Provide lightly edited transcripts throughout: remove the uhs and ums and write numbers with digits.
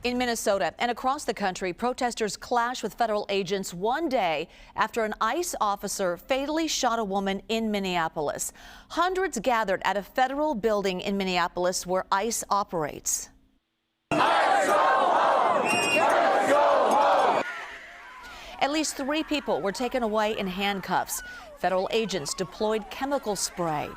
In Minnesota and across the country, protesters clash with federal agents one day after an ICE officer fatally shot a woman in Minneapolis. Hundreds gathered at a federal building in Minneapolis where ICE operates. ICE, go home! Go home! At least 3 people were taken away in handcuffs. Federal agents deployed chemical spray.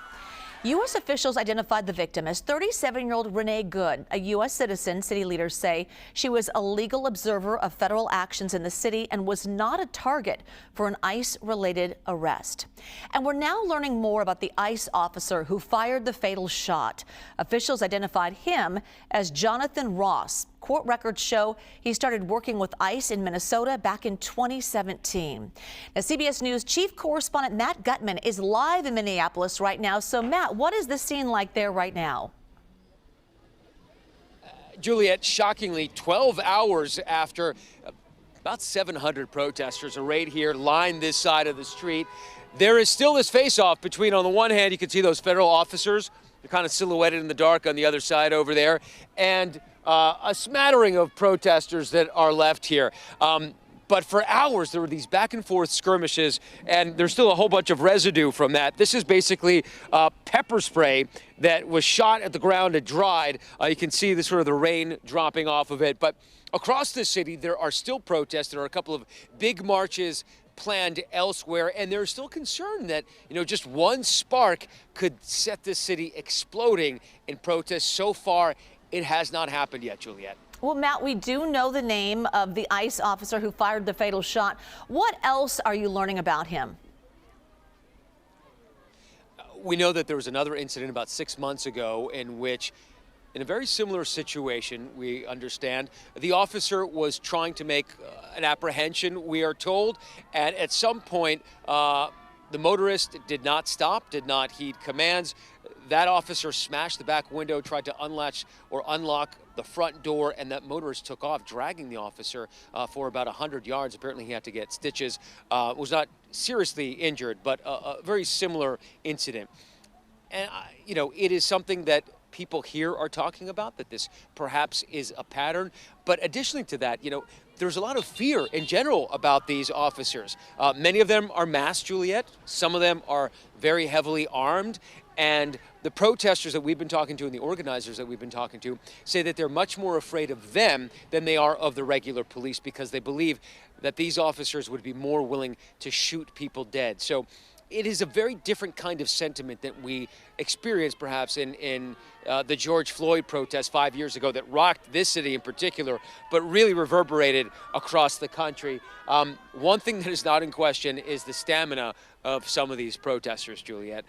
U.S. officials identified the victim as 37-year-old Renee Good, a U.S. citizen. City leaders say she was a legal observer of federal actions in the city and was not a target for an ICE-related arrest. And we're now learning more about the ICE officer who fired the fatal shot. Officials identified him as Jonathan Ross. Court records show he started working with ICE in Minnesota back in 2017. Now, CBS News chief correspondent Matt Gutman is live in Minneapolis right now. So, Matt, what is the scene like there right now? Juliet, shockingly, 12 hours after about 700 protesters arrayed here, lined this side of the street, there is still this face-off between, on the one hand, you can see those federal officers. They're kind of silhouetted in the dark on the other side over there, and a smattering of protesters that are left here. But for hours, there were these back and forth skirmishes, and there's still a whole bunch of residue from that. This is basically pepper spray that was shot at the ground and dried. You can see the sort of the rain dropping off of it. But across the city, there are still protests. There are a couple of big marches planned elsewhere, and there's still concern that, just one spark could set this city exploding in protests. So far, it has not happened yet, Juliet. Well, Matt, we do know the name of the ICE officer who fired the fatal shot. What else are you learning about him? We know that there was another incident about 6 months ago in which, in a very similar situation, we understand, the officer was trying to make an apprehension, we are told, and at some point, the motorist did not stop, did not heed commands. That officer smashed the back window, tried to unlatch or unlock the front door, and that motorist took off, dragging the officer for about 100 yards. Apparently, he had to get stitches. Was not seriously injured, but a very similar incident. And, it is something that people here are talking about, that this perhaps is a pattern. But additionally to that, there's a lot of fear in general about these officers. Many of them are masked, Juliet. Some of them are very heavily armed. And the protesters that we've been talking to and the organizers that we've been talking to say that they're much more afraid of them than they are of the regular police, because they believe that these officers would be more willing to shoot people dead. So it is a very different kind of sentiment that we experienced perhaps in the George Floyd protest 5 years ago that rocked this city in particular, but really reverberated across the country. One thing that is not in question is the stamina of some of these protesters, Juliet.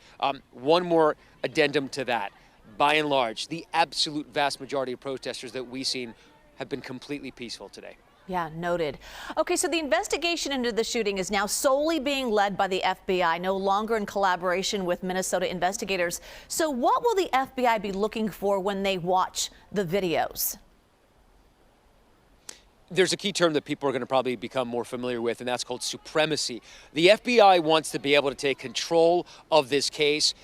One more addendum to that. By and large, the absolute vast majority of protesters that we've seen have been completely peaceful today. Yeah, noted. Okay, so the investigation into the shooting is now solely being led by the FBI, no longer in collaboration with Minnesota investigators. So what will the FBI be looking for when they watch the videos? There's a key term that people are going to probably become more familiar with, and that's called supremacy. The FBI wants to be able to take control of this case,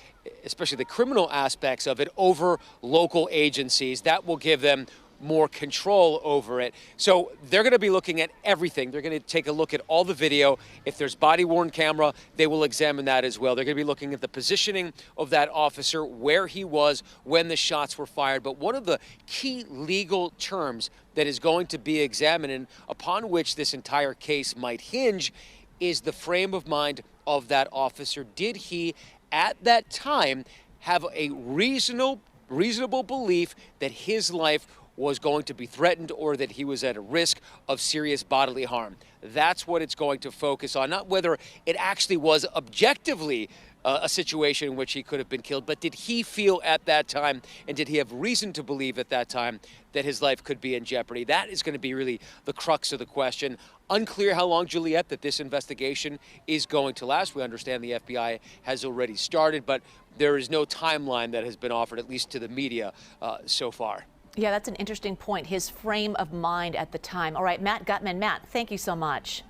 especially the criminal aspects of it, over local agencies. That will give them more control over it. So they're going to be looking at everything. They're going to take a look at all the video. If there's body-worn camera, they will examine that as well. They're going to be looking at the positioning of that officer, where he was when the shots were fired. But one of the key legal terms that is going to be examined and upon which this entire case might hinge is the frame of mind of that officer. Did he, at that time, have a reasonable belief that his life was going to be threatened or that he was at a risk of serious bodily harm? That's what it's going to focus on, not whether it actually was objectively a situation in which he could have been killed, but did he feel at that time, and did he have reason to believe at that time that his life could be in jeopardy? That is going to be really the crux of the question. Unclear how long, Juliet, that this investigation is going to last. We understand the FBI has already started, but there is no timeline that has been offered, at least to the media, so far. Yeah, that's an interesting point, his frame of mind at the time. All right, Matt Gutman. Matt, thank you so much.